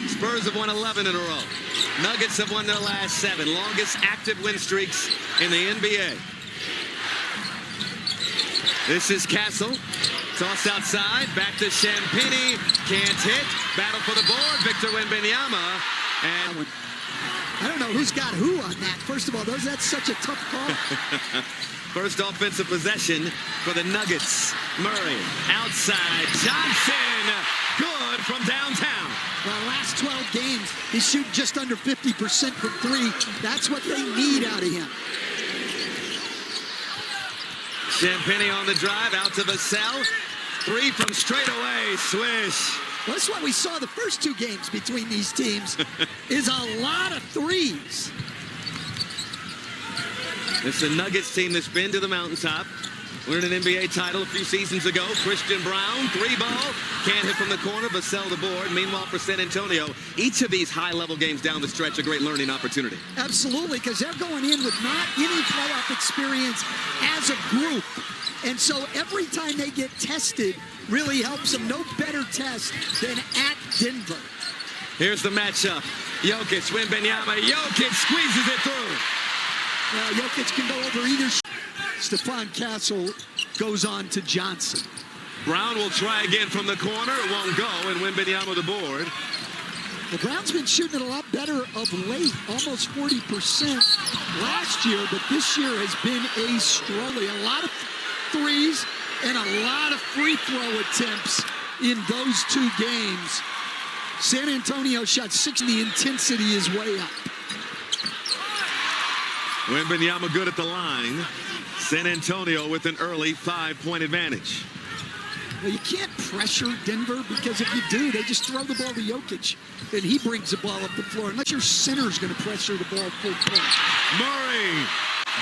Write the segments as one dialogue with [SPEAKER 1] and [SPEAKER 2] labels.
[SPEAKER 1] Spurs have won 11 in a row. Nuggets have won their last 7. Longest active win streaks in the NBA. This is Castle. Tossed outside. Back to Champagnie. Can't hit. Battle for the board. Victor Wembanyama. And
[SPEAKER 2] I don't know who's got who on that. First of all, that's such a tough call.
[SPEAKER 1] First offensive possession for the Nuggets. Murray outside. Johnson. Good from downtown.
[SPEAKER 2] Well, last 12 games, he's shooting just under 50% from 3. That's what they need out of him.
[SPEAKER 1] Champagnie on the drive. Out to Vassell. 3 from straight away. Swish.
[SPEAKER 2] Well, that's what we saw the first 2 games between these teams is a lot of threes.
[SPEAKER 1] It's the Nuggets team that's been to the mountaintop. Winning an NBA title a few seasons ago. Christian Brown, 3-ball. Can't hit from the corner, but sell the board. Meanwhile, for San Antonio, each of these high-level games down the stretch, a great learning opportunity.
[SPEAKER 2] Absolutely, because they're going in with not any playoff experience as a group. And so every time they get tested really helps them. No better test than at Denver.
[SPEAKER 1] Here's the matchup. Jokic, Wembanyama. Jokic squeezes it through.
[SPEAKER 2] Jokic can go over either. Stephon Castle goes on to Johnson.
[SPEAKER 1] Brown will try again from the corner. It won't go, and Wembanyama the board.
[SPEAKER 2] Well, Brown's been shooting it a lot better of late, almost 40% last year, but this year has been a struggle. A lot of threes and a lot of free throw attempts in those 2 games. San Antonio shot 6, and the intensity is way up.
[SPEAKER 1] Wembanyama good at the line. San Antonio with an early 5-point advantage.
[SPEAKER 2] Well, you can't pressure Denver because if you do, they just throw the ball to Jokic, and he brings the ball up the floor. Unless your center's going to pressure the ball full court.
[SPEAKER 1] Murray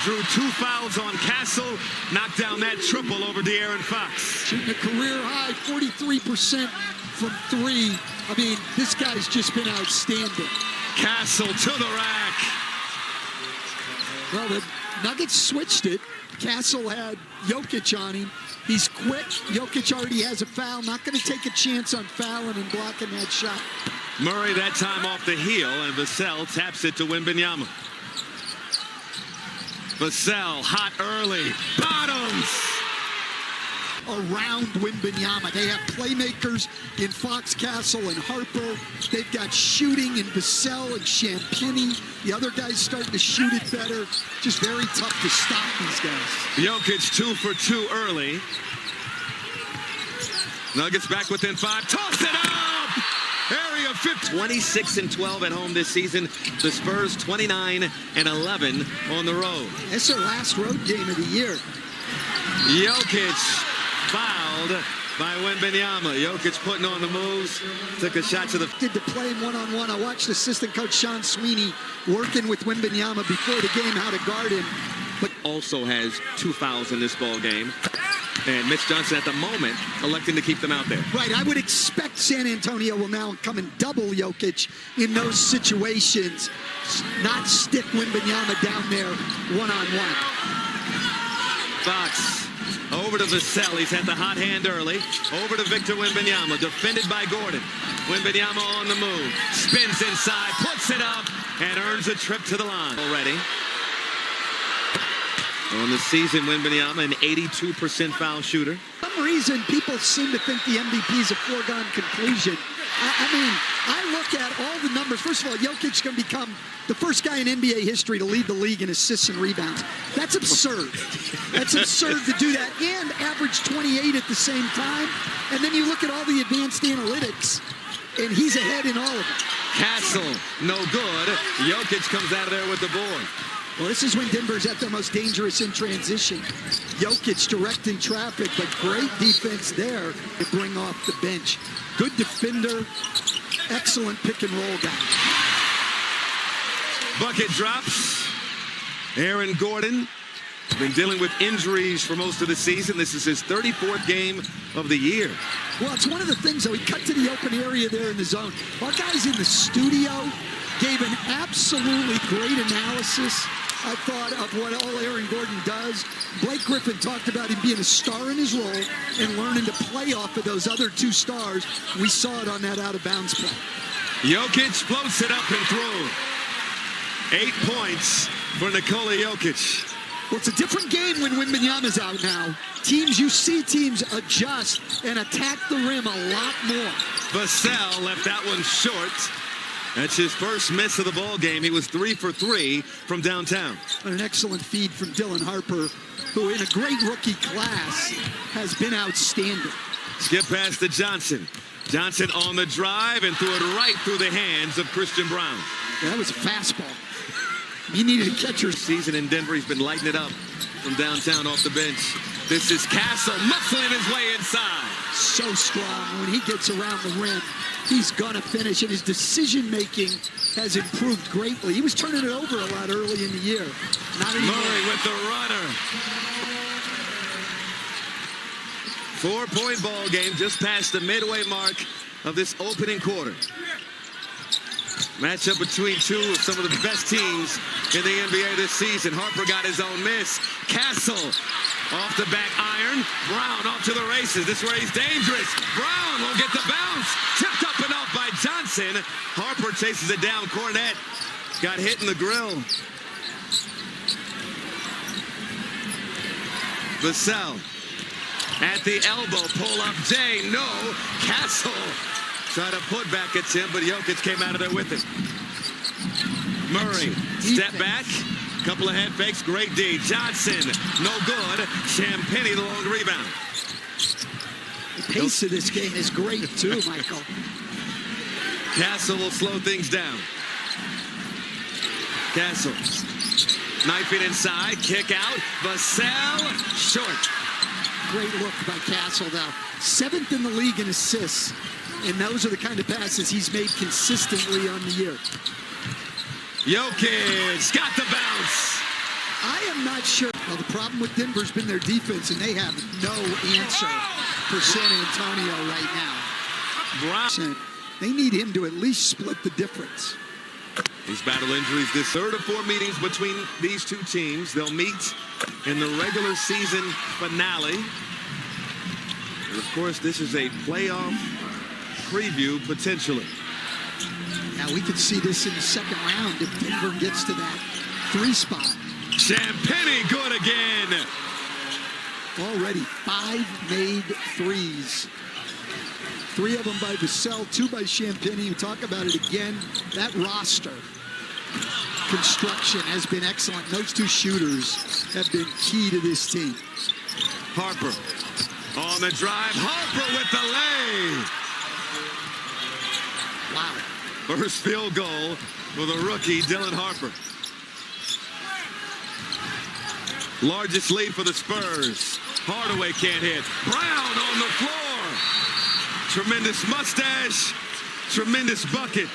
[SPEAKER 1] drew 2 fouls on Castle. Knocked down that triple over De'Aaron Fox. Shooting
[SPEAKER 2] a career high 43% from 3. I mean, this guy's just been outstanding.
[SPEAKER 1] Castle to the rack.
[SPEAKER 2] Well, the Nuggets switched it. Castle had Jokic on him. He's quick. Jokic already has a foul. Not going to take a chance on fouling and blocking that shot.
[SPEAKER 1] Murray that time off the heel, and Vassell taps it to Wembanyama. Vassell hot early. Bottoms.
[SPEAKER 2] Around Wembanyama. They have playmakers in Fox, Castle, and Harper. They've got shooting in Vassell and Champagnie. The other guys starting to shoot it better. Just very tough to stop these guys.
[SPEAKER 1] Jokic 2 for 2 early. Nuggets back within 5. Toss it up! Area 50. 26 and 12 at home this season. The Spurs 29 and 11 on the road.
[SPEAKER 2] That's their last road game of the year.
[SPEAKER 1] Jokic fouled by Wembanyama. Jokic putting on the moves. Took a shot to the...
[SPEAKER 2] Did to play him one-on-one. I watched assistant coach Sean Sweeney working with Wembanyama before the game how to guard him. But
[SPEAKER 1] also has 2 fouls in this ball game. And Mitch Johnson at the moment electing to keep them out there.
[SPEAKER 2] Right, I would expect San Antonio will now come and double Jokic in those situations. Not stick Wembanyama down there one-on-one.
[SPEAKER 1] Fox over to Vassell. He's had the hot hand early. Over to Victor Wembanyama, defended by Gordon. Wembanyama on the move. Spins inside, puts it up, and earns a trip to the line already. On the season, Wembanyama, an 82% foul shooter.
[SPEAKER 2] For some reason, people seem to think the MVP is a foregone conclusion. I mean, I look at all the numbers. First of all, Jokic's going to become the first guy in NBA history to lead the league in assists and rebounds. That's absurd. That's absurd to do that and average 28 at the same time. And then you look at all the advanced analytics, and he's ahead in all of them.
[SPEAKER 1] Castle, no good. Jokic comes out of there with the board.
[SPEAKER 2] Well, this is when Denver's at their most dangerous in transition. Jokic directing traffic, but great defense there to bring off the bench. Good defender, excellent pick and roll guy.
[SPEAKER 1] Bucket drops. Aaron Gordon been dealing with injuries for most of the season. This is his 34th game of the year.
[SPEAKER 2] Well, it's one of the things, though. He cut to the open area there in the zone. Our guys in the studio gave an absolutely great analysis, I thought, of what all Aaron Gordon does. Blake Griffin talked about him being a star in his role and learning to play off of those other two stars. We saw it on that out-of-bounds play.
[SPEAKER 1] Jokic floats it up and through. 8 points for Nikola Jokic.
[SPEAKER 2] Well, it's a different game when Wembanyama's out now. You see teams adjust and attack the rim a lot more.
[SPEAKER 1] Vassell left that one short. That's his first miss of the ball game. He was 3 for 3 from downtown.
[SPEAKER 2] An excellent feed from Dylan Harper, who in a great rookie class has been outstanding.
[SPEAKER 1] Skip pass to Johnson. Johnson on the drive and threw it right through the hands of Christian Brown.
[SPEAKER 2] Yeah, that was a fastball. He needed a catcher.
[SPEAKER 1] Season in Denver, he's been lighting it up from downtown off the bench. This is Castle muscling his way inside.
[SPEAKER 2] So strong when he gets around the rim. He's gonna finish, and his decision-making has improved greatly. He was turning it over a lot early in the year. Not anymore.
[SPEAKER 1] Murray with the runner. 4-point ball game just past the midway mark of this opening quarter. Matchup between two of some of the best teams in the NBA this season. Harper got his own miss. Castle off the back iron. Brown off to the races. This is where he's dangerous. Brown won't get the bounce. Tipped up and off by Johnson. Harper chases it down. Cornette got hit in the grill. Vassell at the elbow. Pull up Jay. No. Castle tried to put back at him, but Jokic came out of there with it. Murray, step back. Couple of head fakes. Great D. Johnson, no good. Champagnie, the long rebound.
[SPEAKER 2] The pace of this game is great, too, Michael.
[SPEAKER 1] Castle will slow things down. Castle, knifing inside. Kick out. Vassell, short.
[SPEAKER 2] Great look by Castle, though. 7th in the league in assists. And those are the kind of passes he's made consistently on the year.
[SPEAKER 1] Jokic got the bounce.
[SPEAKER 2] I am not sure. Well, the problem with Denver's been their defense, and they have no answer for San Antonio right now.
[SPEAKER 1] Brown.
[SPEAKER 2] They need him to at least split the difference.
[SPEAKER 1] He's battled injuries. This 3rd of 4 meetings between these two teams. They'll meet in the regular season finale. And of course, this is a playoff preview potentially.
[SPEAKER 2] Now we could see this in the second round if Denver gets to that 3 spot.
[SPEAKER 1] Champagnie good again.
[SPEAKER 2] Already 5 made threes. 3 of them by Vassell, 2 by Champagnie. You talk about it again. That roster construction has been excellent. Those 2 shooters have been key to this team.
[SPEAKER 1] Harper on the drive. Harper with the lay.
[SPEAKER 2] Wow.
[SPEAKER 1] First field goal for the rookie, Dylan Harper. Largest lead for the Spurs. Hardaway can't hit. Brown on the floor. Tremendous mustache. Tremendous bucket